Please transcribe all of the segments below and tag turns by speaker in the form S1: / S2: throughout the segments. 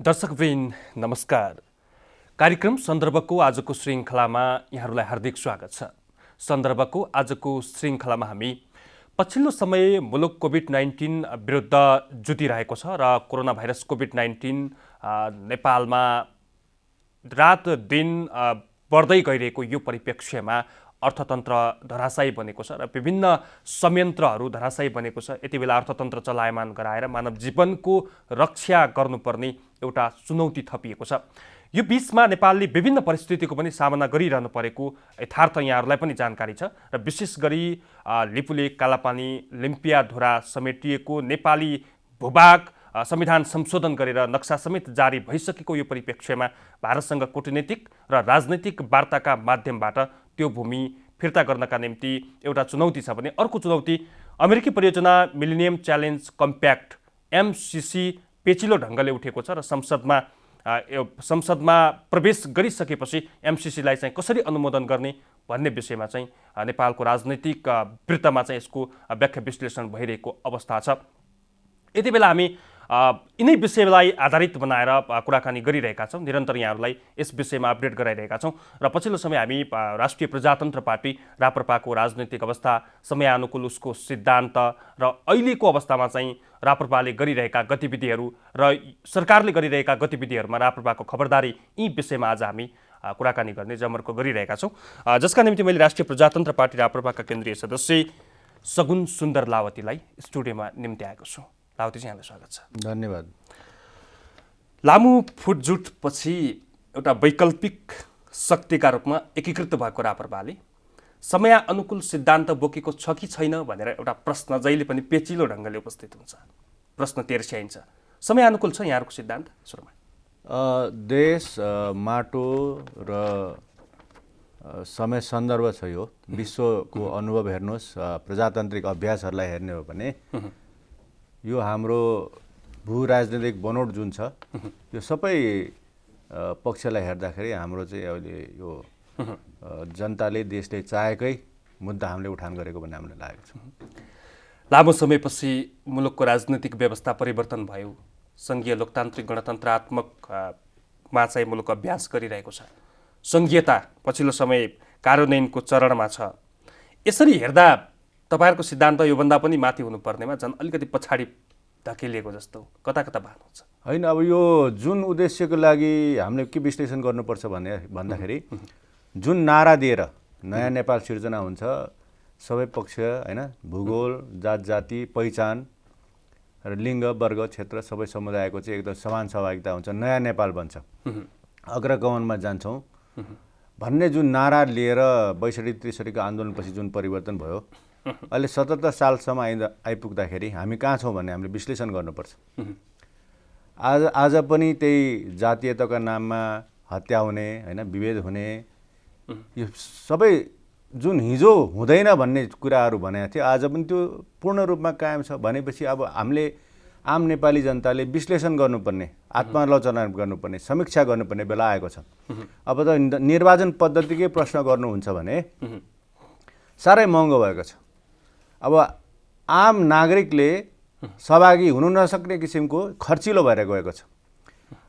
S1: दर्शकवृन्द नमस्कार। कार्यक्रम सन्दर्भको आजको श्रृङ्खलामा यहाँहरूलाई हार्दिक स्वागत छ। सन्दर्भको आजको श्रृङ्खलामा हामी पछिल्लो समय मुलुक कोभिड-19 विरुद्ध जुधिरहेको छ र कोरोना भाइरस कोभिड-19 नेपालमा रात दिन बढ्दै गइरहेको यो परिप्रेक्ष्यमा अर्थतन्त्र धराशायी बनेको छ र विभिन्न संयन्त्रहरू धराशायी बनेको छ। यति बेला अर्थतन्त्र चलायमान गराएर मानव जीवनको रक्षा गर्नुपर्ने एउटा चुनौती थपिएको छ। यो बीचमा नेपालले विभिन्न परिस्थितिको पनि सामना गरिरहनु परेको यथार्थ यहाँहरूलाई पनि जानकारी छ र विशेष गरी लिपुलेक, कालापानी, लिम्पियाधुरा समेटिएको नेपाली भूभाग संविधान संशोधन गरेर नक्सा समेत जारी भइसकेको यो परिप्रेक्ष्यमा भारतसँग कूटनीतिक र राजनैतिक वार्ताका माध्यमबाट त्यो भूमि फिर्ता गर्नका निम्ति एउटा चुनौती छ भने अर्को चुनौती अमेरिकी परियोजना मिलेनियम च्यालेन्ज कम्प्याक्ट MCC पेचिलो ढङ्गले उठेको छ र संसदमा प्रवेश गरिसकेपछि MCCलाई चाहिँ कसरी अनुमोदन गर्ने भन्ने विषयमा चाहिँ नेपालको राजनैतिक वृत्तमा चाहिँ यसको व्याख्या विश्लेषण भइरहेको अवस्था छ। यति बेला हामी यिनै विषयलाई आधारित बनाएर कुराकानी गरिरहेका छौँ, निरन्तर यहाँहरूलाई यस विषयमा अपडेट गराइरहेका छौँ र पछिल्लो समय हामी राष्ट्रिय प्रजातन्त्र पार्टी राप्रपाको राजनैतिक अवस्था, समयानुकूल उसको सिद्धान्त र अहिलेको अवस्थामा चाहिँ राप्रपाले गरिरहेका गतिविधिहरू र सरकारले गरिरहेका गतिविधिहरूमा राप्रपाको खबरदारी, यी विषयमा आज हामी कुराकानी गर्ने जमर्को गरिरहेका छौँ, जसका निम्ति मैले राष्ट्रिय प्रजातन्त्र पार्टी राप्रपाका केन्द्रीय सदस्य सगुन सुन्दर लावतीलाई स्टुडियोमा निम्ति आएको छु। लावती जी, यहाँलाई स्वागत छ।
S2: धन्यवाद।
S1: लामो फुटजुटपछि एउटा वैकल्पिक शक्तिका रूपमा एकीकृत भएको राप्रपाले समयानुकूल सिद्धान्त बोकेको छ कि छैन भनेर एउटा प्रश्न जहिले पनि पेचिलो ढङ्गले उपस्थित हुन्छ, प्रश्न तेर्स्याइन्छ। समयानुकूल छ यहाँहरूको सिद्धान्त? सुरुमा
S2: देश, माटो र समय सन्दर्भ छ। यो विश्वको अनुभव हेर्नुहोस्, प्रजातान्त्रिक अभ्यासहरूलाई हेर्ने हो भने यो हाम्रो भू राजनैतिक बनोट जुन छ यो सबै पक्षलाई हेर्दाखेरि हाम्रो चाहिँ अहिले यो जनताले, देशले चाहेकै मुद्दा हामीले उठान गरेको भन्ने हामीलाई लागेको छ।
S1: लामो समयपछि मुलुकको राजनैतिक व्यवस्था परिवर्तन भयो, सङ्घीय लोकतान्त्रिक गणतन्त्रात्मकमा चाहिँ मुलुक अभ्यास गरिरहेको छ, सङ्घीयता पछिल्लो समय कार्यान्वयनको चरणमा छ। यसरी हेर्दा तपाईँहरूको सिद्धान्त योभन्दा पनि माथि हुनुपर्नेमा झन् अलिकति पछाडि धकेलिएको जस्तो कता कता भान हुन्छ।
S2: होइन, अब यो जुन उद्देश्यको लागि हामीले के विश्लेषण गर्नुपर्छ भन्दाखेरि जुन नारा दिएर नयाँ नेपाल सिर्जना हुन्छ, सबै पक्ष होइन, भूगोल, जात जाति, पहिचान र लिङ्ग, वर्ग, क्षेत्र सबै समुदायको चाहिँ एकदम समान सहभागिता हुन्छ, नयाँ नेपाल बन्छ, अग्रगमनमा जान्छौँ भन्ने जुन नारा लिएर 62-63 आन्दोलनपछि जुन परिवर्तन भयो, अहिले 77 सालसम्म आइपुग्दाखेरि हामी कहाँ छौँ भन्ने हामीले विश्लेषण गर्नुपर्छ। आज पनि त्यही जातीयताका नाममा हत्या हुने, होइन, विभेद हुने, यो सबै जुन हिजो हुँदैन भन्ने कुराहरू भनेको थियो आज पनि त्यो पूर्ण रूपमा कायम छ भनेपछि अब हामीले आम नेपाली जनताले विश्लेषण गर्नुपर्ने, आत्मालोचना गर्नुपर्ने, समीक्षा गर्नुपर्ने बेला आएको छ। अब त निर्वाचन पद्धतिकै प्रश्न गर्नुहुन्छ भने साह्रै महँगो भएको छ। अब आम नागरिकले सहभागी हुनु नसक्ने किसिमको खर्चिलो भएर गएको छ।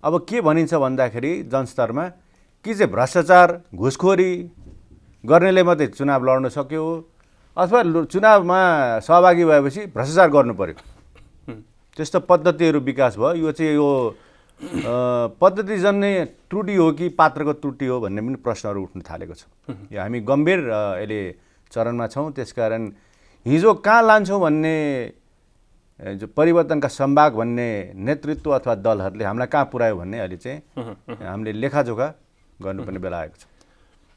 S2: अब के भनिन्छ भन्दाखेरि जनस्तरमा कि चाहिँ भ्रष्टाचार, घुसखोरी गर्नेले मात्रै चुनाव लड्न सक्यो अथवा चुनावमा सहभागी भएपछि भ्रष्टाचार गर्नु पर्यो, त्यस्तो पद्धतिहरू विकास भयो। यो चाहिँ यो पद्धतिजन्य त्रुटि हो कि पात्रको त्रुटि हो भन्ने पनि प्रश्नहरू उठ्न थालेको छ। यो हामी गम्भीर अहिले चरणमा छौँ, त्यसकारण हिजो कहाँ लान्छौँ भन्ने जो परिवर्तनका सम्भाग भन्ने नेतृत्व अथवा दलहरूले हामीलाई कहाँ पुर्यायो भन्ने अहिले चाहिँ हामीले लेखाजोखा गर्नुपर्ने बेला आएको छ।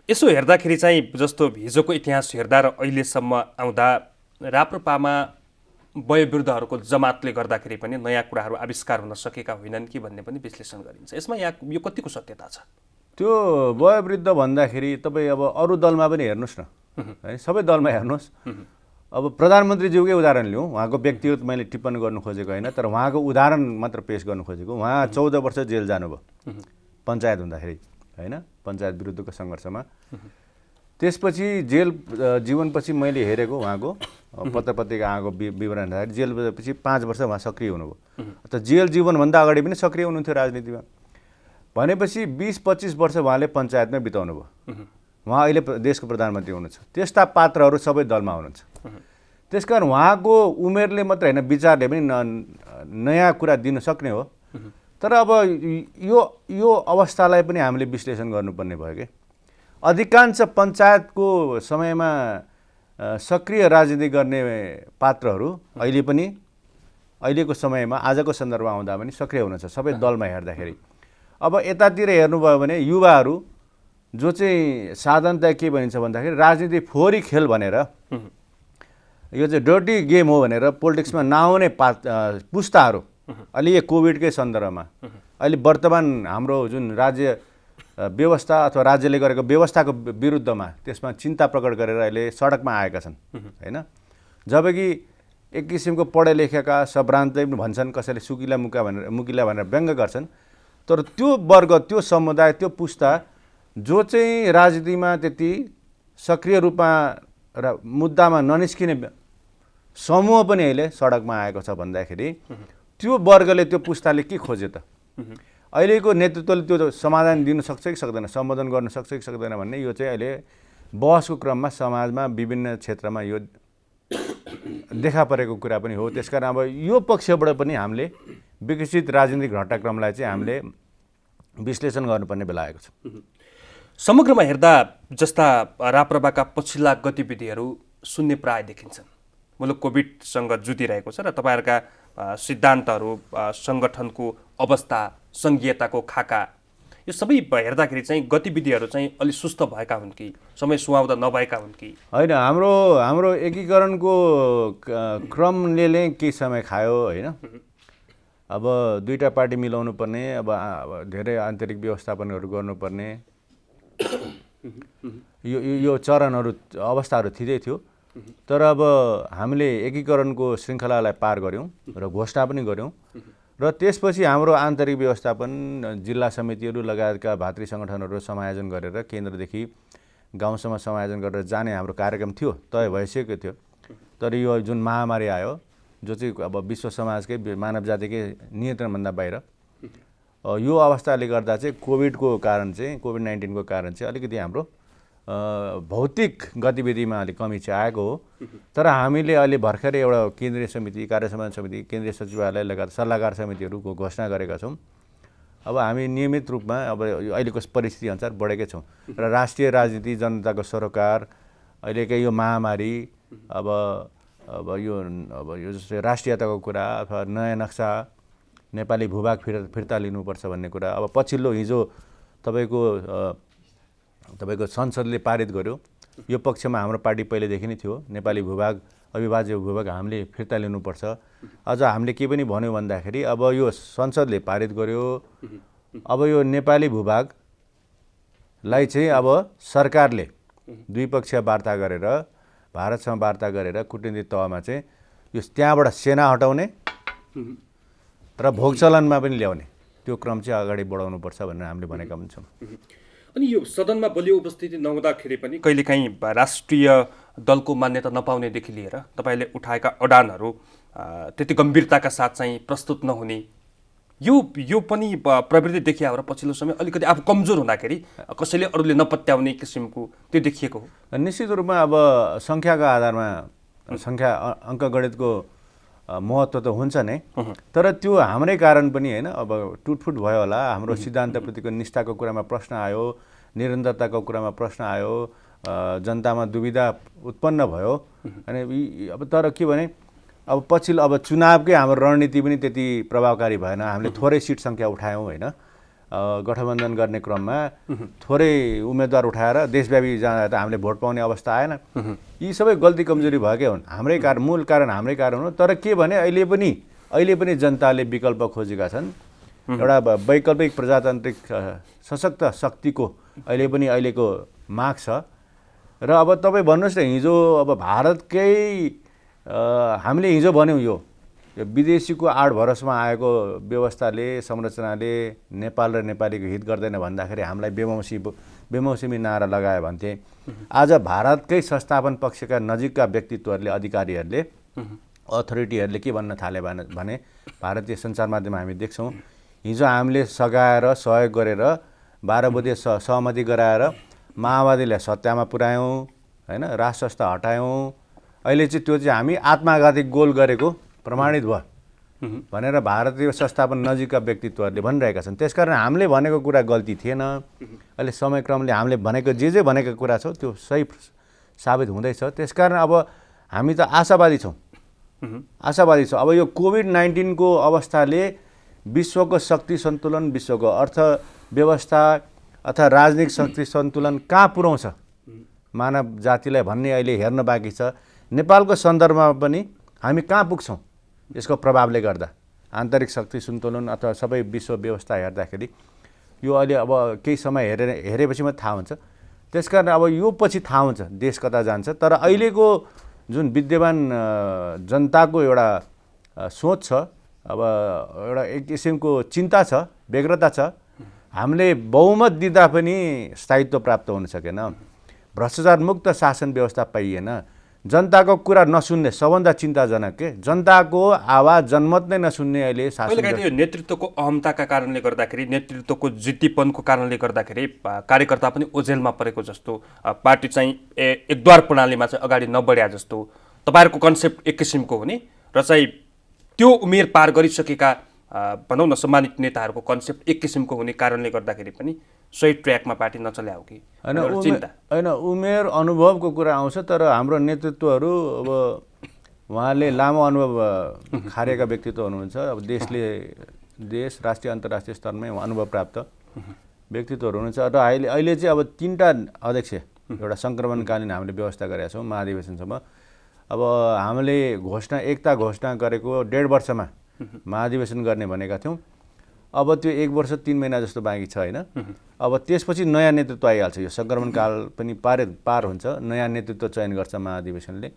S1: यसो हेर्दाखेरि चाहिँ जस्तो हिजोको इतिहास हेर्दा र अहिलेसम्म आउँदा राप्रपामा वयोवृद्धहरूको जमातले गर्दाखेरि पनि नयाँ कुराहरू आविष्कार हुन सकेका होइनन् कि भन्ने पनि विश्लेषण गरिन्छ। यसमा यो कतिको सत्यता छ?
S2: त्यो वयोवृद्ध भन्दाखेरि तपाईँ अब अरू दलमा पनि हेर्नुहोस् न, है, सबै दलमा हेर्नुहोस्। अब प्रधानमन्त्रीज्यूकै उदाहरण लिउँ, उहाँको व्यक्तिगत मैले टिप्पणी गर्नु खोजेको होइन, तर उहाँको उदाहरण मात्र पेश गर्नु खोजेको। उहाँ 14 वर्ष जेल जानुभयो पञ्चायत हुँदाखेरि, होइन, पञ्चायत विरुद्धको सङ्घर्षमा। त्यसपछि जेल जीवनपछि मैले हेरेको उहाँको पत्र पत्रिका आएको विवरण हेर्दाखेरि जेलपछि 5 वर्ष उहाँ सक्रिय हुनुभयो। त जेल जीवनभन्दा अगाडि पनि सक्रिय हुनुहुन्थ्यो राजनीतिमा। भनेपछि 20-25 वर्ष उहाँले पञ्चायतमै बिताउनु भयो। उहाँ अहिले देशको प्रधानमन्त्री हुनुहुन्छ। त्यस्ता पात्रहरू सबै दलमा हुनुहुन्छ। त्यसकारण उहाँको उमेरले मात्रै होइन, विचारले पनि नयाँ कुरा दिन सक्ने हो। तर अब यो अवस्थालाई पनि हामीले विश्लेषण गर्नुपर्ने भयो कि अधिकांश पञ्चायतको समयमा सक्रिय राजनीति गर्ने पात्रहरू अहिले पनि अहिलेको समयमा आजको सन्दर्भमा आउँदा पनि सक्रिय हुनुहुन्छ सबै दलमा हेर्दाखेरि। अब यतातिर हेर्नुभयो भने युवाहरू जो चाहिँ साधारणतया के भनिन्छ भन्दाखेरि राजनीति फोहोरी खेल भनेर, यो चाहिँ डर्टी गेम हो भनेर पोलिटिक्समा नआउने पुस्ताहरू अहिले यो कोभिडकै सन्दर्भमा अहिले वर्तमान हाम्रो जुन राज्य व्यवस्था अथवा राज्यले गरेको व्यवस्थाको विरुद्धमा त्यसमा चिन्ता प्रकट गरेर अहिले सडकमा आएका छन् हैन। जबकि एक किसिमको पढे लेखेका सभ्रान्त भन्छन्, कसैले मुकिला भनेर व्यङ्ग गर्छन्। तर त्यो वर्ग, त्यो समुदाय, त्यो पुस्ता जो चाहिँ राजनीतिमा त्यति सक्रिय रूपमा र मुद्दामा ननिस्किने समूह पनि अहिले सडकमा आएको छ भन्दाखेरि त्यो वर्गले, त्यो पुस्ताले के खोज्यो त? अहिलेको नेतृत्वले त्यो समाधान दिन सक्छ कि सक्दैन, सम्बोधन गर्न सक्छ कि सक्दैन भन्ने यो चाहिँ अहिले बहसको क्रममा समाजमा विभिन्न क्षेत्रमा यो देखा परेको कुरा पनि हो। त्यसकारण अब यो पक्षबाट पनि हामीले विकसित राजनीतिक घटनाक्रमलाई चाहिँ हामीले विश्लेषण गर्नुपर्ने बेला आएको छ।
S1: समग्रमा हेर्दा जस्ता राप्रपाका पछिल्ला गतिविधिहरू शून्य प्राय देखिन्छन्। मुलुक कोभिडसँग जुधिरहेको छ र तपाईँहरूका सिद्धान्तहरू, सङ्गठनको अवस्था, सङ्घीयताको खाका, यो सबै हेर्दाखेरि चाहिँ गतिविधिहरू चाहिँ अलि सुस्त भएका हुन् कि समय सुहाउँदा नभएका हुन् कि?
S2: होइन, हाम्रो एकीकरणको क्रमले नै केही समय खायो होइन। अब दुईटा पार्टी मिलाउनु पर्ने, अब धेरै आन्तरिक व्यवस्थापनहरू गर्नुपर्ने, यो चरणहरू अवस्थाहरू थिँदै थियो। तर अब हामीले एकीकरणको श्रृङ्खलालाई पार गऱ्यौँ र घोषणा पनि गऱ्यौँ र त्यसपछि हाम्रो आन्तरिक व्यवस्थापन जिल्ला समितिहरू लगायतका भातृ सङ्गठनहरू समायोजन गरेर केन्द्रदेखि गाउँसम्म समायोजन गरेर जाने हाम्रो कार्यक्रम थियो, तय भइसकेको थियो। तर यो जुन महामारी आयो जो चाहिँ अब विश्व समाजकै मानव जातिकै नियन्त्रणभन्दा बाहिर, यो अवस्थाले गर्दा चाहिँ कोभिड-19 को कारण चाहिँ अलिकति हाम्रो भौतिक गतिविधिमा अलिक कमी चाहिँ आएको हो। तर हामीले अहिले भर्खरै एउटा केन्द्रीय समिति, कार्य सम्पादन समिति, केन्द्रीय सचिवालय लगायत सल्लाहकार समितिहरूको घोषणा गरेका छौँ। अब हामी नियमित रूपमा अब अहिलेको परिस्थिति अनुसार बढेकै छौँ र राष्ट्रिय राजनीति, जनताको सरोकार, अहिलेकै यो महामारी, अब यो जस्तै राष्ट्रियताको कुरा अथवा नयाँ नक्सा, नेपाली भूभाग फिर्ता लिनुपर्छ भन्ने कुरा, अब पछिल्लो हिजो तपाईँको संसदले पारित गर्यो। यो पक्षमा हाम्रो पार्टी पहिलेदेखि नै थियो। नेपाली भूभाग, अविभाज्य भूभाग हामीले फिर्ता लिनुपर्छ। अझ हामीले के पनि भन्यो भन्दाखेरि अब यो संसदले पारित गर्यो, अब यो नेपाली भूभागलाई चाहिँ अब सरकारले द्विपक्षीय वार्ता गरेर, भारतसँग वार्ता गरेर कूटनीतिक तहमा चाहिँ यो त्यहाँबाट सेना हटाउने र भोग चलनमा पनि ल्याउने त्यो क्रम चाहिँ अगाडि बढाउनुपर्छ भनेर हामीले भनेका पनि छौँ।
S1: अनि यो सदनमा बलियो उपस्थिति नहुँदाखेरि पनि कहिलेकाहीँ राष्ट्रिय दलको मान्यता नपाउनेदेखि लिएर तपाईँले उठाएका अडानहरू त्यति गम्भीरताका साथ चाहिँ प्रस्तुत नहुने, यो पनि प्रवृत्ति देखिया हो र पछिल्लो समय अलिकति आफू कमजोर हुँदाखेरि कसैले अरूले नपत्याउने किसिमको त्यो देखिएको हो?
S2: निश्चित रूपमा अब सङ्ख्याको आधारमा अङ्कगणितको महत्त्व त हुन्छ नै, तर त्यो हाम्रै कारण पनि होइन। अब टुटफुट भयो होला, हाम्रो सिद्धान्तप्रतिको निष्ठाको कुरामा प्रश्न आयो, निरन्तरताको कुरामा प्रश्न आयो, जनतामा दुविधा उत्पन्न भयो। अनि अब तर के भने अब पछिल्लो अब चुनावकै हाम्रो रणनीति पनि त्यति प्रभावकारी भएन। हामीले थोरै सिट सङ्ख्या उठायौँ होइन, गठबन्धन गर्ने क्रममा थोरै उम्मेदवार उठाएर देशव्यापी जाँदा त हामीले भोट पाउने अवस्था आएन। यी सबै गल्ती कमजोरी भएकै हुन्, हाम्रै कारण, मूल कारण हाम्रै कारण हो। तर के भने अहिले पनि जनताले विकल्प खोजेका छन्। एउटा वैकल्पिक प्रजातान्त्रिक सशक्त शक्तिको अहिलेको माग छ। र अब तपाईँ भन्नुहोस् न, हिजो अब भारतकै हामीले हिजो भन्यौँ यो विदेशीको आड भरोसमा आएको व्यवस्थाले, संरचनाले नेपाल र नेपालीको हित गर्दैन भन्दाखेरि हामीलाई बेमौसी बेमौसमी नारा लगायो भन्थे। आज भारतकै संस्थापन पक्षका नजिकका व्यक्तित्वहरूले अधिकारीहरूले अथोरिटीहरूले के भन्न थाले भने भारतीय सञ्चार माध्यममा हामी देख्छौँ हिजो हामीले सघाएर सहयोग गरेर 12 बुँदे सहमति गराएर माओवादीलाई सत्तामा पुर्यायौँ हैन, राज संस्था हटायौँ, अहिले चाहिँ त्यो चाहिँ हामी आत्मघाती गोल गरेको प्रमाणित भयो भनेर भारतीय संस्थापन नजिकका व्यक्तित्वहरूले भनिरहेका छन्। त्यसकारण हामीले भनेको कुरा गल्ती थिएन। अहिले समयक्रमले हामीले भनेको जे भनेको कुरा छ त्यो सही साबित हुँदैछ। त्यसकारण अब हामी त आशावादी छौँ। अब यो कोभिड-19 को अवस्थाले विश्वको शक्ति सन्तुलन, विश्वको अर्थव्यवस्था अथवा राजनीतिक शक्ति सन्तुलन कहाँ पुर्याउँछ मानव जातिलाई भन्ने अहिले हेर्न बाँकी छ। नेपालको सन्दर्भमा पनि हामी कहाँ पुग्छौँ यसको प्रभावले गर्दा आन्तरिक शक्ति सन्तुलन अथवा सबै विश्व व्यवस्था हेर्दाखेरि यो अहिले अब केही समय हेरेपछि मात्रै थाहा हुन्छ। त्यसकारण अब यो पछि थाहा हुन्छ देश कता जान्छ। तर अहिलेको जुन विद्यमान जनताको एउटा सोच छ, अब एउटा एक किसिमको चिन्ता छ, व्यग्रता छ। हामीले बहुमत दिँदा पनि स्थायित्व प्राप्त हुन सकेन, भ्रष्टाचार मुक्त शासन व्यवस्था पाइएन, जनताको कुरा नसुन्ने सबभन्दा चिन्ताजनक के जनताको आवाज जनमत नै नसुन्ने अहिले शासन।
S1: यो नेतृत्वको अहमताका कारणले गर्दाखेरि, नेतृत्वको जिद्दीपनको कारणले गर्दाखेरि कार्यकर्ता पनि ओझेलमा परेको जस्तो, पार्टी चाहिँ एकद्वार प्रणालीमा चाहिँ अगाडि नबढ्या जस्तो तपाईँहरूको कन्सेप्ट एक किसिमको हो नि, र चाहिँ त्यो उमेर पार गरिसकेका भनौँ न सम्मानित नेताहरूको कन्सेप्ट एक किसिमको हुने कारणले गर्दाखेरि पनि सही ट्र्याकमा पार्टी नचल्या हो कि
S2: होइन। उमेर अनुभवको कुरा आउँछ, तर हाम्रो नेतृत्वहरू अब उहाँले लामो अनुभव खारेका व्यक्तित्व हुनुहुन्छ। अब देश राष्ट्रिय अन्तर्राष्ट्रिय स्तरमै अनुभव प्राप्त व्यक्तित्वहरू हुनुहुन्छ। र अहिले चाहिँ अब 3टा अध्यक्ष एउटा सङ्क्रमणकालीन हामीले व्यवस्था गरेका छौँ महाधिवेशनसम्म। अब हामीले एकता घोषणा गरेको 1.5 वर्षमा महाधिवेशन गर्ने भनेका थियौँ। अब त्यो 1 वर्ष 3 महिना जस्तो बाँकी छ होइन। अब त्यसपछि नयाँ नेतृत्व आइहाल्छ। यो सङ्क्रमणकाल पनि पार हुन्छ, नयाँ नेतृत्व चयन गर्छ महाधिवेशनले।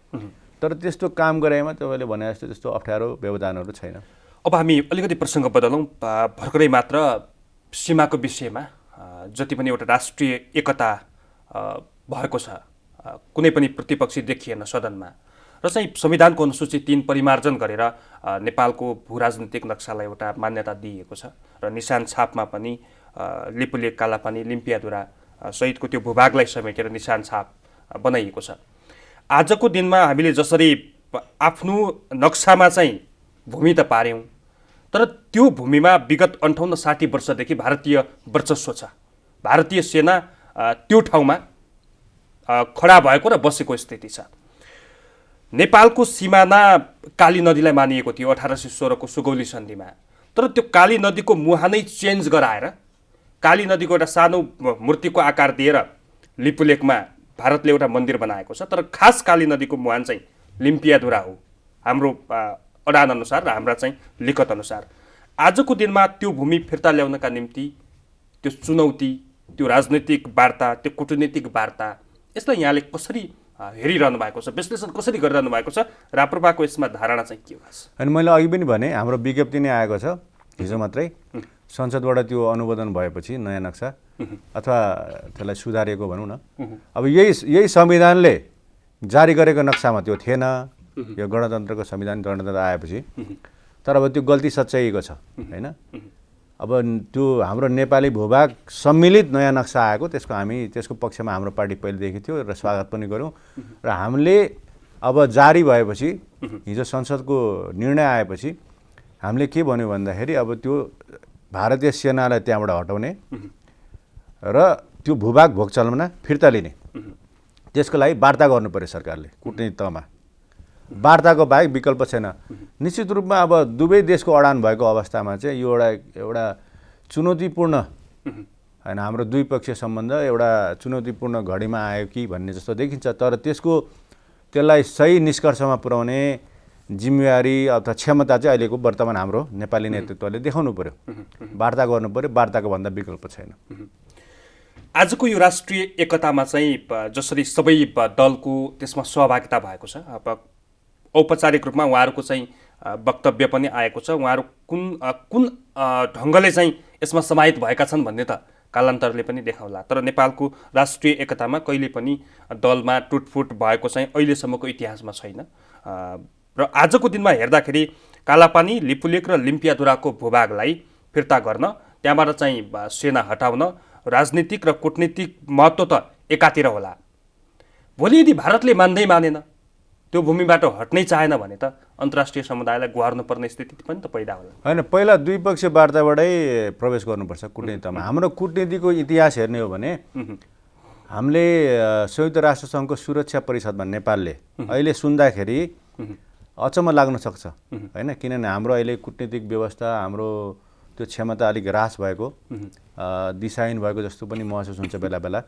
S2: तर त्यस्तो काम गराएमा तपाईँले भने जस्तो त्यस्तो अप्ठ्यारो व्यवधानहरू छैन।
S1: अब हामी अलिकति प्रसङ्ग बदलौँ। भर्खरै मात्र सीमाको विषयमा जति पनि एउटा राष्ट्रिय एकता भएको छ, कुनै पनि प्रतिपक्षी देखिएन सदनमा, र चाहिँ संविधानको अनुसूची 3 परिमार्जन गरेर नेपालको भू राजनीतिक नक्सालाई एउटा मान्यता दिइएको छ, र निशान छापमा पनि लिपुलेक, कालापानी, लिम्पियाधुरा सहितको त्यो भूभागलाई समेटेर निशान छाप बनाइएको छ। आजको दिनमा हामीले जसरी आफ्नो नक्सामा चाहिँ भूमि त पार्यौँ, तर त्यो भूमिमा विगत 58-60 वर्षदेखि भारतीय वर्चस्व छ। भारतीय सेना त्यो ठाउँमा खडा भएको र बसेको स्थिति छ। नेपालको सिमाना काली नदीलाई मानिएको थियो 1816 को सुगौली सन्धिमा, तर त्यो काली नदीको मुहानै चेन्ज गराएर काली नदीको एउटा सानो मूर्तिको आकार दिएर लिपुलेकमा भारतले एउटा मन्दिर बनाएको छ। तर खास काली नदीको मुहान चाहिँ लिम्पियाधुरा हो हाम्रो अडान अनुसार र हाम्रा चाहिँ लिखत अनुसार। आजको दिनमा त्यो भूमि फिर्ता ल्याउनका निम्ति त्यो चुनौती, त्यो राजनैतिक वार्ता, त्यो कूटनीतिक वार्ता, यसलाई यहाँले कसरी हेरिरहनु भएको छ, विश्लेषण कसरी गरिरहनु भएको छ, राप्रपाको यसमा धारणा चाहिँ के हो?
S2: अनि मैले अघि पनि भने हाम्रो विज्ञप्ति नै आएको छ हिजो मात्रै, संसदबाट त्यो अनुमोदन भएपछि नयाँ नक्सा अथवा त्यसलाई सुधारिएको भनौँ न। अब यही संविधानले जारी गरेको नक्सामा त्यो थिएन, यो गणतन्त्रको संविधान गणतन्त्र आएपछि। तर अब त्यो गल्ती सच्याइएको छ होइन। अब त्यो हाम्रो नेपाली भूभाग सम्मिलित नयाँ नक्सा आएको, त्यसको पक्षमा हाम्रो पार्टी पहिलेदेखि थियो र स्वागत पनि गऱ्यौँ। र हामीले अब जारी भएपछि हिजो संसदको निर्णय आएपछि हामीले के भन्यो भन्दाखेरि अब त्यो भारतीय सेनालाई त्यहाँबाट हटाउने र त्यो भूभाग भोगचलनमा फिर्ता लिने, त्यसको लागि वार्ता गर्नु पर्यो सरकारले कूटनीतिक तहमा। वार्ताको बाहेक विकल्प छैन। निश्चित रूपमा अब दुवै देशको अडान भएको अवस्थामा चाहिँ यो एउटा चुनौतीपूर्ण होइन, हाम्रो द्विपक्षीय सम्बन्ध एउटा चुनौतीपूर्ण घडीमा आयो कि भन्ने जस्तो देखिन्छ। तर त्यसलाई सही निष्कर्षमा पुर्याउने जिम्मेवारी अथवा क्षमता चाहिँ अहिलेको वर्तमान हाम्रो नेपाली नेतृत्वले देखाउनु पर्यो, वार्ता गर्नु पर्यो। वार्ताको भन्दा विकल्प छैन।
S1: आजको यो राष्ट्रिय एकतामा चाहिँ जसरी सबै दलको त्यसमा सहभागिता भएको छ, औपचारिक रूपमा उहाँहरूको चाहिँ वक्तव्य पनि आएको छ, उहाँहरू कुन ढङ्गले चाहिँ यसमा समाहित भएका छन् भन्ने त कालान्तरले पनि देखाउला। तर नेपालको राष्ट्रिय एकतामा कहिले पनि दलमा टुटफुट भएको चाहिँ अहिलेसम्मको इतिहासमा छैन। र आजको दिनमा हेर्दाखेरि कालापानी, लिपुलेक र लिम्पियाधुराको भूभागलाई फिर्ता गर्न, त्यहाँबाट चाहिँ सेना हटाउन राजनीतिक र कूटनीतिक महत्त्व त एकातिर होला। भोलि यदि भारतले मानेन, त्यो भूमिबाट हट्नै चाहेन भने त अन्तर्राष्ट्रिय समुदायलाई गुहार्नुपर्ने स्थिति पनि त पैदा होला।
S2: होइन, पहिला द्विपक्षीय वार्ताबाटै प्रवेश गर्नुपर्छ कूटनीतिमा। हाम्रो कूटनीतिको इतिहास हेर्ने हो भने हामीले संयुक्त राष्ट्रसङ्घको सुरक्षा परिषदमा नेपालले अहिले सुन्दाखेरि अचम्म लाग्न सक्छ होइन, किनभने हाम्रो अहिले कूटनीतिक व्यवस्था, हाम्रो त्यो क्षमता अलिक ह्रास भएको, दिशाहीन भएको जस्तो पनि महसुस हुन्छ बेला बेला।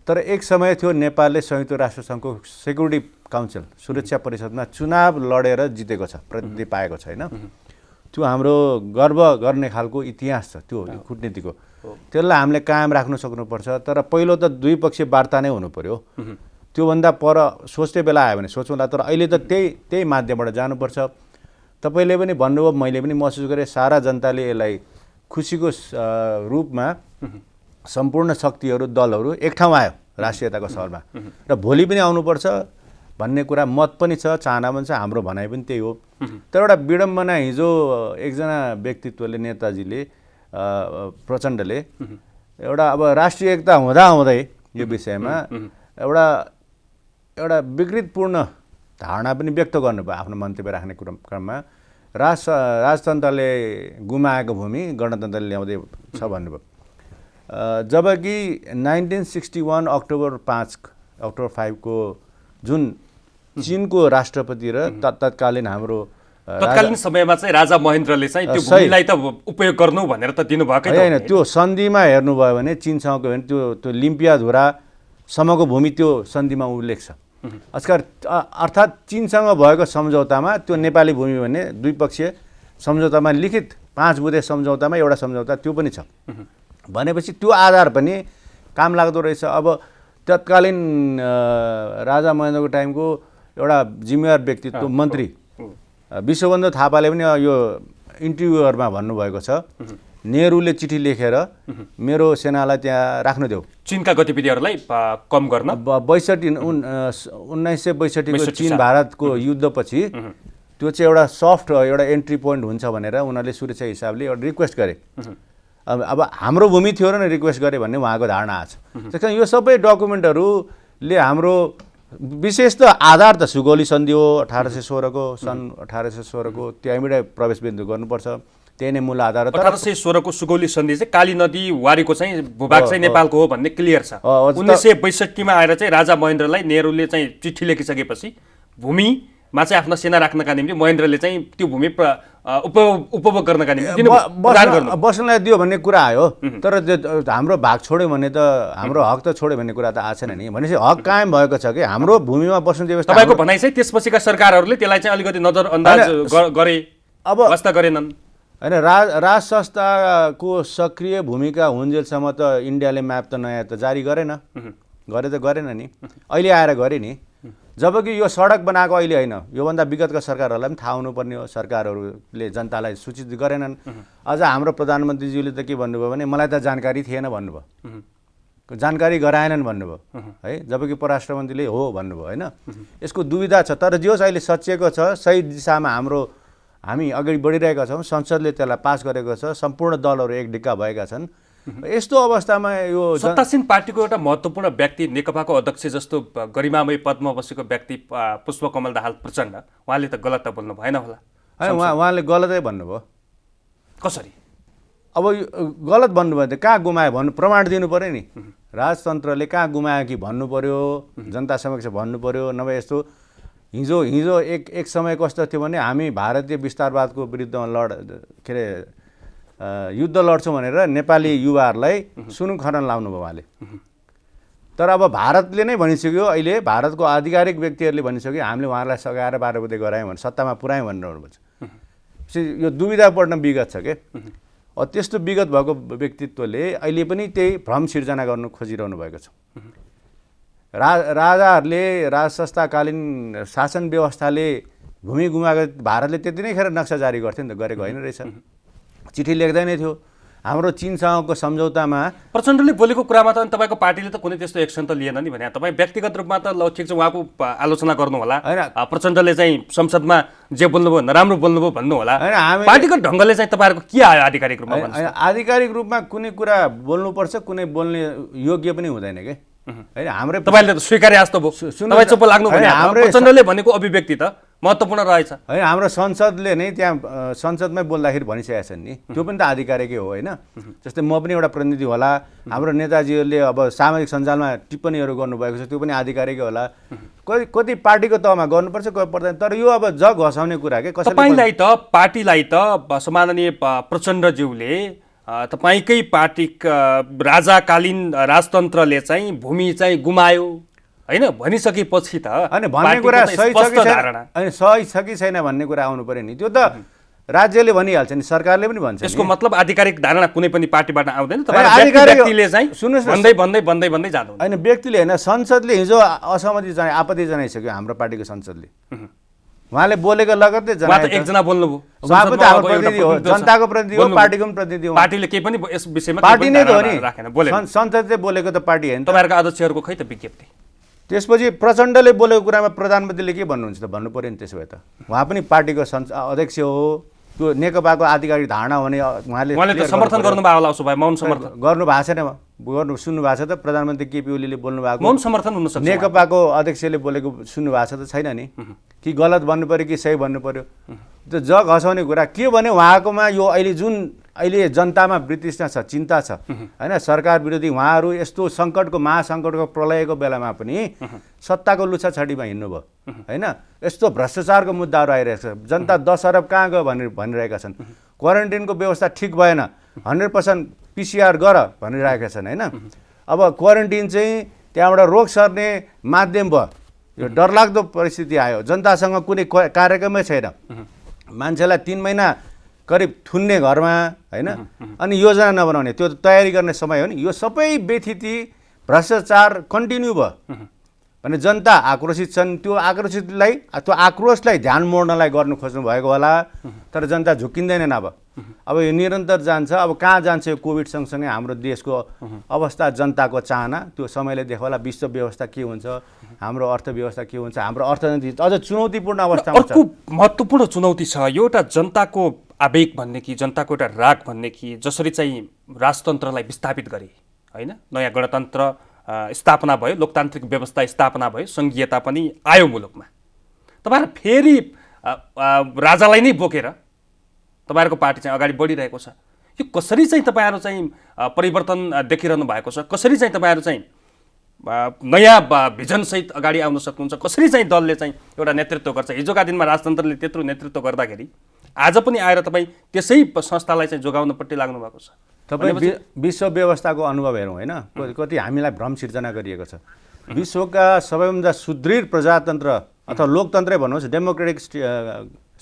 S2: तर एक समय थियो नेपालले संयुक्त राष्ट्रसङ्घको सेक्युरिटी काउन्सिल, सुरक्षा परिषदमा चुनाव लडेर जितेको छ, प्रतिनिधि पाएको छ होइन। त्यो हाम्रो गर्व गर्ने खालको इतिहास छ त्यो कूटनीतिको। त्यसलाई हामीले कायम राख्न सक्नुपर्छ। तर पहिलो त द्विपक्षीय वार्ता नै हुनु पर्यो। त्योभन्दा पर सोच्ने बेला आयो भने सोचौँला। तर अहिले त त्यही माध्यमबाट जानुपर्छ। तपाईँले पनि भन्नुभयो, मैले पनि महसुस गरेँ, सारा जनताले यसलाई खुसीको रूपमा सम्पूर्ण शक्तिहरू, दलहरू एक ठाउँ आयो राष्ट्रियताको सहरमा, र भोलि पनि आउनुपर्छ भन्ने कुरा मत पनि छ, चाहना पनि छ, हाम्रो भनाइ पनि त्यही हो। तर एउटा विडम्बना, हिजो एकजना व्यक्तित्वले, नेताजीले, प्रचण्डले एउटा अब राष्ट्रिय एकता हुँदाहुँदै यो विषयमा एउटा विकृतपूर्ण धारणा पनि व्यक्त गर्नुभयो आफ्नो मन्तव्य राख्ने क्रममा। राजतन्त्रले गुमाएको भूमि गणतन्त्रले ल्याउँदै छ भन्नुभयो। जबकि 1961 अक्टोबर 5 को जुन चीनको राष्ट्रपति र तत्कालीन हाम्रो
S1: तत्कालीन समयमा चाहिँ राजा महेन्द्रले चाहिँ त्यो भूमिलाई त उपयोग गर्नु भनेर त दिनुभएकै त
S2: होइन। त्यो सन्धिमा हेर्नुभयो भने चीनसँगको भने त्यो लिम्पियाधुरासम्मको भूमि त्यो सन्धिमा उल्लेख छ। अर्थात् चीनसँग भएको सम्झौतामा त्यो नेपाली भूमि भन्ने द्विपक्षीय सम्झौतामा लिखित 5 बुँदे सम्झौतामा एउटा सम्झौता त्यो पनि छ भनेपछि त्यो आधार पनि काम लाग्दो रहेछ। अब तत्कालीन राजा महेन्द्रको टाइमको एउटा जिम्मेवार व्यक्तित्व मन्त्री विश्वबन्धु थापाले पनि यो इन्टरभ्यूहरूमा भन्नुभएको छ, नेहरूले चिठी लेखेर मेरो सेनालाई त्यहाँ राख्न देऊ,
S1: चीनका गतिविधिहरूलाई कम गर्न।
S2: 1962 को चीन भारतको युद्धपछि त्यो चाहिँ एउटा सफ्ट एउटा एन्ट्री पोइन्ट हुन्छ भनेर उनीहरूले सुरक्षा हिसाबले एउटा रिक्वेस्ट गरे। अब हाम्रो भूमि थियो र रिक्वेस्ट गरे भन्ने उहाँको धारणा आछ। त्यस कारण यो सबै डकुमेन्टहरूले हाम्रो विशेष त आधार त सुगौली सन्धि हो 1816 को, सन् 1816 को, त्यहीँबाट प्रवेश बिन्दु गर्नुपर्छ, त्यही नै मूल आधार।
S1: 1816 को सुगौली सन्धि चाहिँ काली नदी वारीको चाहिँ भूभाग चाहिँ नेपालको हो भन्ने क्लियर छ। 1962 मा आएर चाहिँ राजा महेन्द्रलाई नेहरूले चाहिँ चिठी लेखिसकेपछि भूमिमा चाहिँ आफ्नो सेना राख्नका निम्ति महेन्द्रले चाहिँ त्यो भूमि उपभोग गर्नका निम्ति
S2: बस्नलाई दियो भन्ने कुरा आयो। तर हाम्रो भाग छोड्यो भने त हाम्रो हक त छोड्यो भन्ने कुरा त आएको छैन नि। भनेपछि हक कायम भएको छ कि हाम्रो भूमिमा बस्नु दियो।
S1: तपाईँको भनाइ चाहिँ त्यसपछिका सरकारहरूले त्यसलाई चाहिँ अलिकति नजरअन्दाज गरे, अब वास्ता गरेनन्
S2: होइन। राज संस्थाको सक्रिय भूमिका हुन्जेलसम्म त इन्डियाले म्याप त नयाँ त जारी गरेन नि, अहिले आएर गरे नि। जबकि यो सडक बनाएको अहिले होइन, योभन्दा विगतका सरकारहरूलाई पनि थाहा हुनुपर्ने हो। सरकारहरूले जनतालाई सूचित गरेनन्। अझ हाम्रो प्रधानमन्त्रीज्यूले त के भन्नुभयो भने मलाई त जानकारी थिएन भन्नुभयो, जानकारी गराएनन् भन्नुभयो है। जबकि परराष्ट्र मन्त्रीले हो भन्नुभयो होइन। यसको दुविधा छ। तर जे होस् अहिले सच्याएको छ, सही दिशामा हामी अगाडि बढिरहेका छौँ। संसदले त्यसलाई पास गरेको छ, सम्पूर्ण दलहरू एक ढिक्का भएका छन्। यस्तो अवस्थामा यो
S1: सत्तासीन पार्टीको एउटा महत्त्वपूर्ण व्यक्ति, नेकपाको अध्यक्ष जस्तो गरिमामय पदमा बसेको व्यक्ति पुष्पकमल दाहाल प्रचण्ड, उहाँले त गलत त बोल्नु भएन होला?
S2: उहाँले गलतै भन्नुभयो।
S1: कसरी?
S2: अब गलत भन्नुभयो त कहाँ गुमायो भन्नु, प्रमाण दिनु पऱ्यो नि। राजतन्त्रले कहाँ गुमायो कि भन्नु पऱ्यो, जनता समक्ष भन्नु पऱ्यो। नभए यस्तो हिजो एक समय कस्तो थियो भने हामी भारतीय विस्तारवादको विरुद्धमा युद्ध लड्छौँ भनेर नेपाली युवाहरूलाई सुनु खनन लाउनु भयो उहाँले। तर अब भारतले नै भनिसक्यो, अहिले भारतको आधिकारिक व्यक्तिहरूले भनिसक्यो हामीले उहाँहरूलाई सघाएर 12 बुँदे गरायौँ भने, सत्तामा पुऱ्यायौँ भनेर भन्नुहुन्छ। यो दुविधा पढ्न विगत छ के। त्यस्तो विगत भएको व्यक्तित्वले अहिले पनि त्यही भ्रम सिर्जना गर्नु खोजिरहनु भएको छ। राजाहरूले, राज संस्थाकालीन शासन व्यवस्थाले भूमि गुमाएको भारतले त्यति नै खेर नक्सा जारी गर्थ्यो नि त, गरेको होइन रहेछ। चिठी लेख्दै नै थियो। हाम्रो चीनसँगको सम्झौतामा
S1: प्रचण्डले बोलेको कुरामा त अनि तपाईँको पार्टीले त कुनै त्यस्तो एक्सन त लिएन नि भने तपाईँ व्यक्तिगत रूपमा त ल ठिक छ उहाँको आलोचना गर्नु होला प्रचण्डले चाहिँ संसदमा जे बोल्नुभयो नराम्रो बोल्नुभयो भन्नु होला पार्टीको ढङ्गले चाहिँ तपाईँहरूको के आयो आधिकारिक रूपमा
S2: आधिकारिक रूपमा कुनै कुरा बोल्नुपर्छ कुनै बोल्ने योग्य पनि हुँदैन के हैन हाम्रो
S1: तपाईँले त स्वीकारे जस्तो भयो तपाईँ चुप लाग्नु भने प्रचण्डले भनेको अभिव्यक्ति त महत्त्वपूर्ण रहेछ
S2: हैन हाम्रो संसदले नै त्यहाँ संसदमै बोल्दाखेरि भनिसकेका छन् नि त्यो पनि त आधिकारिकै हो हैन जस्तै म पनि एउटा प्रतिनिधि होला हाम्रो नेताजीहरूले अब सामाजिक सञ्जालमा टिप्पणीहरू गर्नुभएको छ त्यो पनि आधिकारिकै होला कति पार्टीको तहमा गर्नुपर्छ कोही पर्दैन तर यो अब जग घसाउने कुरा के
S1: तपाईलाई त पार्टीलाई त सम्माननीय प्रचण्डज्यूले तपाईँकै पार्टी राजाकालीन राजतन्त्रले चाहिँ भूमि चाहिँ गुमायो हैन भनिसकेपछि त
S2: अनि भन्ने कुरा सही छ कि छैन अनि सही छ कि छैन भन्ने कुरा आउनु पर्यो नि त्यो त राज्यले भनिहाल्छ नि सरकारले पनि भन्छ
S1: यसको मतलब आधिकारिक धारणा कुनै पनि पार्टीबाट आउँदैन व्यक्तिले चाहिँ सुन्नुहोस् भन्दै भन्दै जानु
S2: हैन व्यक्तिले हैन संसदले हिजो असहमति जनाए आपत्ति जनाइसक्यो हाम्रो पार्टीको संसदले उहाँले बोलेको लगत्तै
S1: जनाए एकजना बोल्नुभयो
S2: उहाँको त हाम्रो प्रतिनिधि हो जनताको प्रतिनिधि हो पार्टीको पनि प्रतिनिधि हो
S1: पार्टीले केही पनि यस विषयमा
S2: पार्टी नै त हो नि संसदले बोलेको त पार्टी हैन
S1: तपाईहरुको अध्यक्षहरुको खै त विज्ञप्ति
S2: त्यसपछि प्रचण्डले बोलेको कुरामा प्रधानमन्त्रीले के भन्नुहुन्छ त भन्नु पर्यो नि त्यसो भए त उहाँ पनि पार्टीको अध्यक्ष हो त्यो नेकपाको आधिकारिक धारणा हो भने
S1: उहाँले त समर्थन गर्नुभयो होला उसो भए मौन समर्थन
S2: गर्नु भएको छैन गर्नु सुन्नु भएको छ त प्रधानमन्त्री केपी ओलीले बोल्नु भएको
S1: मौन समर्थन हुन सक्छ
S2: नेकपाको अध्यक्षले बोलेको सुन्नु भएको छ त छैन नि कि गलत भन्नु पर्यो कि सही भन्नु पर्यो त्यो जग हँसाउने कुरा के भने उहाँकोमा यो अहिले जनतामा वृत्तिष्ठा छ चिन्ता छ हैन सरकार विरोधी उहाँहरू यस्तो सङ्कटको महासङ्कटको प्रलयको बेलामा पनि सत्ताको लुछाछडीमा हिँड्नुभयो हैन यस्तो भ्रष्टाचारको मुद्दाहरू आइरहेको छ जनता 10 अरब कहाँ गयो भनिरहेका छन् क्वारेन्टाइनको व्यवस्था ठिक भएन 100% PCR गर भनिरहेका छन् हैन अब क्वारेन्टाइन चाहिँ त्यहाँबाट रोग सर्ने माध्यम भयो यो डरलाग्दो परिस्थिति आयो जनतासँग कुनै कार्यक्रमै छैन मान्छेलाई 3 महिना करिब थुन्ने घरमा हैन अनि योजना नबनाउने त्यो तयारी गर्ने समय हो नि यो सबै व्यथिति भ्रष्टाचार कन्टिन्यू भयो भने जनता आक्रोशित छन् त्यो आक्रोशलाई ध्यान मोड्नलाई गर्नु खोज्नु भएको होला तर जनता झुकिँदैनन् अब यो निरन्तर जान्छ अब कहाँ जान्छ यो कोभिड सँगसँगै हाम्रो देशको अवस्था जनताको चाहना त्यो समयले देखाउला विश्व व्यवस्था के हुन्छ हाम्रो अर्थव्यवस्था के हुन्छ हाम्रो अर्थनीति अझ चुनौतीपूर्ण अवस्थामा छ
S1: अर्को महत्त्वपूर्ण चुनौती छ यो एउटा जनताको आवेग भन्ने कि जनताको एउटा राग भन्ने कि जसरी चाहिँ राजतन्त्रलाई विस्थापित गरे हैन नयाँ गणतन्त्र स्थापना भयो लोकतान्त्रिक व्यवस्था स्थापना भयो संघीयता पनि आयो मुलुकमा तपाईहरु फेरि राजालाई नै बोकेर तपाईहरुको पार्टी चाहिँ अगाडि बढिरहेको छ यो कसरी चाहिँ तपाईहरु चाहिँ परिवर्तन देखिरहनु भएको छ कसरी चाहिँ तपाईहरु चाहिँ नयाँ भिजन सहित अगाडि आउन सक्नुहुन्छ कसरी चाहिँ दलले चाहिँ एउटा नेतृत्व गर्छ हिजोका दिनमा राजतन्त्रले त्यत्रो नेतृत्व गर्दाखेरि आज पनि आएर तपाईँ त्यसै संस्थालाई चाहिँ जोगाउनपट्टि लाग्नु भएको छ
S2: तपाईँ विश्व व्यवस्थाको अनुभव हेरौँ हैन कति हामीलाई भ्रम सिर्जना गरिएको छ विश्वका सबैभन्दा सुदृढ प्रजातन्त्र अथवा लोकतन्त्रै भन्नुहोस् डेमोक्रेटिक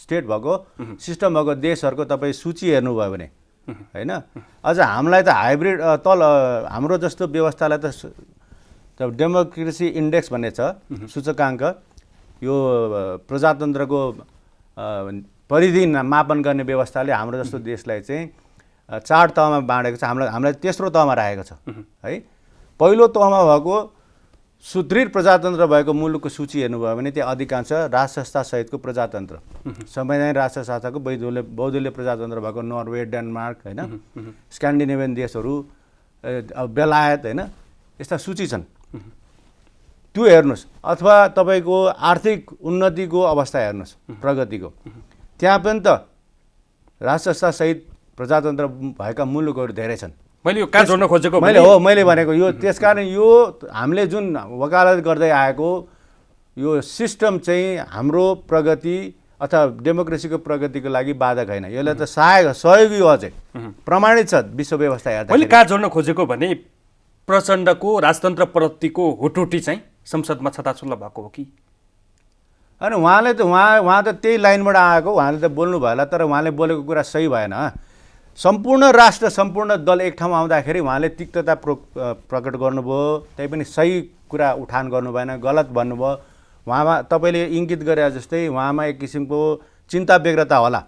S2: स्टेट भएको सिस्टम भएको देशहरूको तपाईँ सूची हेर्नुभयो भने हैन अझ हामीलाई त हाइब्रिड हाम्रो जस्तो व्यवस्थालाई त डेमोक्रेसी इन्डेक्स भन्ने छ सूचकाङ्क यो प्रजातन्त्रको परिधि मापन गर्ने व्यवस्थाले हाम्रो जस्तो देशलाई चाहिँ 4 तहमा बाँडेको छ हामीलाई तेस्रो तहमा राखेको छ है पहिलो तहमा भएको सुदृढ प्रजातन्त्र भएको मुलुकको सूची हेर्नुभयो भने त्यो अधिकांश राज संस्था सहितको प्रजातन्त्र संवैधानिक राज संस्थाको बहुदलीय प्रजातन्त्र भएको नर्वे डेनमार्क हैन स्क्यान्डिनेभियन देशहरू बेलायत हैन यस्ता सूची छन् त्यो हेर्नुस् अथवा तपाईको आर्थिक उन्नतिको अवस्था हेर्नुस् प्रगतिको त्यहाँ पनि त राज संस्था सहित प्रजातन्त्र भएका मुलुकहरू धेरै छन्
S1: मैले यो कहाँ जोड्न खोजेको
S2: मैले भनेको यो त्यसकारण यो हामीले जुन वकालत गर्दै आएको यो सिस्टम चाहिँ हाम्रो प्रगति अथवा डेमोक्रेसीको प्रगतिको लागि बाधक हैन यसले त सहयोगी हो अझै प्रमाणित छ विश्व व्यवस्था हेर्दा
S1: मैले कहाँ जोड्न खोजेको भने प्रचण्डको राजतन्त्रप्रतिको हुटुटी चाहिँ संसदमा छताछुल्ल भएको हो कि
S2: अनि उहाँले त उहाँ त त्यही लाइनबाट आएको उहाँले त बोल्नु भयो होला तर उहाँले बोलेको कुरा सही भएन सम्पूर्ण राष्ट्र सम्पूर्ण दल एक ठाउँमा आउँदाखेरि उहाँले तिक्तता प्रकट गर्नुभयो त्यही पनि सही कुरा उठान गर्नु भएन गलत भन्नुभयो उहाँमा तपाईँले इङ्गित गरे जस्तै उहाँमा एक किसिमको चिन्ता व्यग्रता होला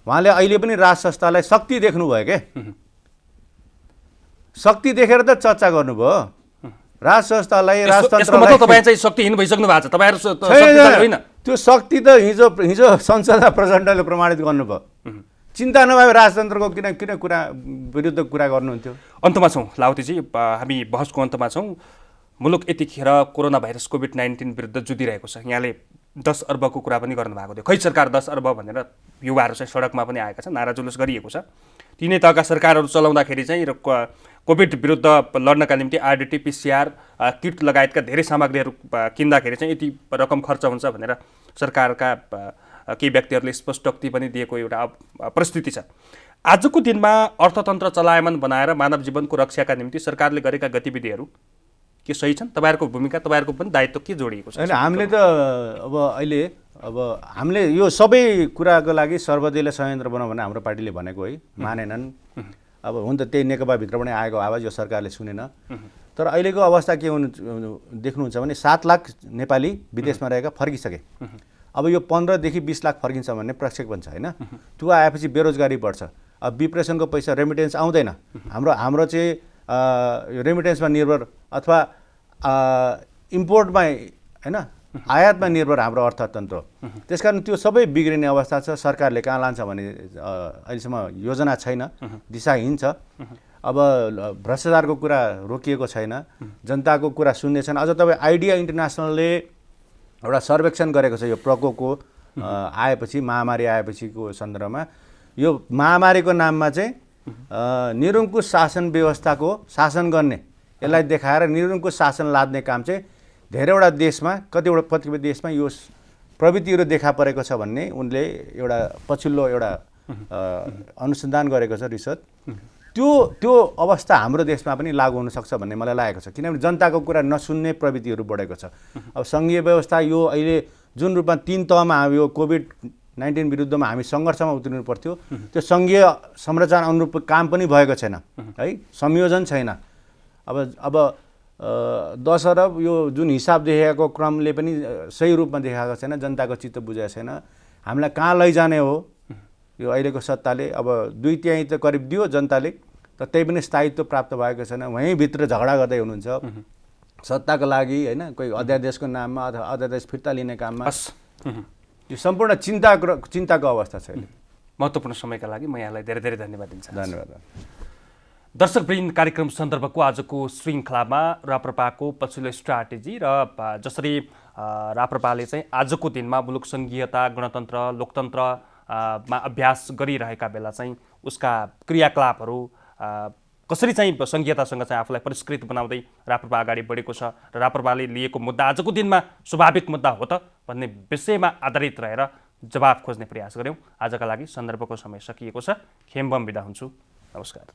S2: उहाँले अहिले पनि राज संस्थालाई शक्ति देख्नुभयो के शक्ति देखेर त चर्चा गर्नुभयो राज संस्थालाई
S1: यसको मतलब
S2: राजतन्त्रलाई
S1: तपाईँ चाहिँ शक्तिहीन भइसक्नु भएको छ तपाईँहरू
S2: छैन,
S1: शक्तिशाली होइन
S2: त्यो शक्ति त हिजो संसदमा प्रचण्डले प्रमाणित गर्नुभयो चिन्ता नभए राजतन्त्रको किन कुरा विरुद्ध कुरा गर्नुहुन्थ्यो
S1: अन्तमा छौँ लाउतीजी हामी बहसको अन्तमा छौँ मुलुक यतिखेर कोरोना भाइरस कोभिड-19 विरुद्ध जुधिरहेको छ यहाँले 10 अर्बको कुरा पनि गर्नुभएको थियो खै सरकार 10 अर्ब भनेर युवाहरू चाहिँ सडकमा पनि आएका छन् नारा जुलुस गरिएको छ तिनै तहका सरकारहरू चलाउँदाखेरि चाहिँ र कोभिड विरुद्ध लड्नका निम्ति आरडिटी पिसिआर किट लगायतका धेरै सामग्रीहरू किन्दाखेरि चाहिँ यति रकम खर्च हुन्छ भनेर सरकारका केही व्यक्तिहरूले स्पष्टोक्ति पनि दिएको एउटा परिस्थिति छ आजको दिनमा अर्थतन्त्र चलायमान बनाएर मानव जीवनको रक्षाका निम्ति सरकारले गरेका गतिविधिहरू के सही छन् तपाईँहरूको भूमिका तपाईँहरूको पनि दायित्व के जोडिएको छ
S2: होइन हामीले त अब हामीले यो सबै कुराको लागि सर्वदलीय संयन्त्र बनाऊ भने हाम्रो पार्टीले भनेको है मानेनन् अब हुन त त्यही नेकपाभित्रबाट आएको आवाज यो सरकारले सुनेन तर अहिलेको अवस्था के हुनु देख्नुहुन्छ भने 7 लाख नेपाली विदेशमा रहेका फर्किसके अब यो 15 देखि 20 लाख फर्किन्छ भन्ने प्रक्षेपण छ होइन त्यो आएपछि बेरोजगारी बढ्छ अब विप्रेसनको पैसा रेमिटेन्स आउँदैन हाम्रो चाहिँ रेमिटेन्समा निर्भर अथवा इम्पोर्टमा होइन आयातमा निर्भर हाम्रो अर्थतन्त्र त्यसकारण त्यो सबै बिग्रिने अवस्था छ सरकारले कहाँ लान्छ भने अहिलेसम्म योजना छैन दिशाहीन छ अब भ्रष्टाचारको कुरा रोकिएको छैन जनताको कुरा सुन्ने छैन अझ तपाईँ आइडिया इन्टरनेसनलले एउटा सर्वेक्षण गरेको छ यो प्रकोपको आएपछि महामारी आएपछिको सन्दर्भमा यो महामारीको नाममा चाहिँ निरङ्कुश शासन व्यवस्थाको शासन गर्ने यसलाई देखाएर निरङ्कुश शासन लाद्ने काम चाहिँ धेरैवटा देशमा कतिपय देशमा यो प्रवृत्तिहरू देखा परेको छ भन्ने उनले एउटा पछिल्लो एउटा अनुसन्धान गरेको छ रिसर्च त्यो अवस्था हाम्रो देशमा पनि लागू हुनसक्छ भन्ने मलाई लागेको छ किनभने जनताको कुरा नसुन्ने प्रवृत्तिहरू बढेको छ अब सङ्घीय व्यवस्था यो अहिले जुन रूपमा 3 तहमा यो कोभिड-19 विरुद्धमा हामी सङ्घर्षमा उत्रिनु पर्थ्यो त्यो सङ्घीय संरचना अनुरूप काम पनि भएको छैन है संयोजन छैन अब 10 अरब यो जुन हिसाब देखाएको क्रमले पनि सही रूपमा देखाएको छैन जनताको चित्त बुझेको छैन हामीलाई कहाँ लैजाने हो यो अहिलेको सत्ताले अब 2/3 त करिब दियो जनताले तर त्यही पनि स्थायित्व प्राप्त भएको छैन वहीँभित्र झगडा गर्दै हुनुहुन्छ सत्ताको लागि होइन कोही अध्यादेशको नाममा अथवा अध्यादेश फिर्ता लिने काममा यो सम्पूर्ण चिन्ताको अवस्था छ अहिले
S1: महत्त्वपूर्ण समयका लागि म यहाँलाई धेरै धेरै धन्यवाद दिन चाहन्छु
S2: धन्यवाद
S1: दर्शकवृन्द कार्यक्रम सन्दर्भको आजको श्रृङ्खलामा राप्रपाको पछिल्लो स्ट्राटेजी र जसरी राप्रपाले चाहिँ आजको दिनमा मुलुक सङ्घीयता गणतन्त्र लोकतन्त्रमा अभ्यास गरिरहेका बेला चाहिँ उसका क्रियाकलापहरू कसरी चाहिँ सङ्घीयतासँग चाहिँ आफूलाई परिष्कृत बनाउँदै राप्रपा अगाडि बढेको छ र राप्रपाले लिएको मुद्दा आजको दिनमा स्वाभाविक मुद्दा हो त भन्ने विषयमा आधारित रहेर जवाफ खोज्ने प्रयास गऱ्यौँ आजका लागि सन्दर्भको समय सकिएको छ खेमबम बिदा हुन्छु नमस्कार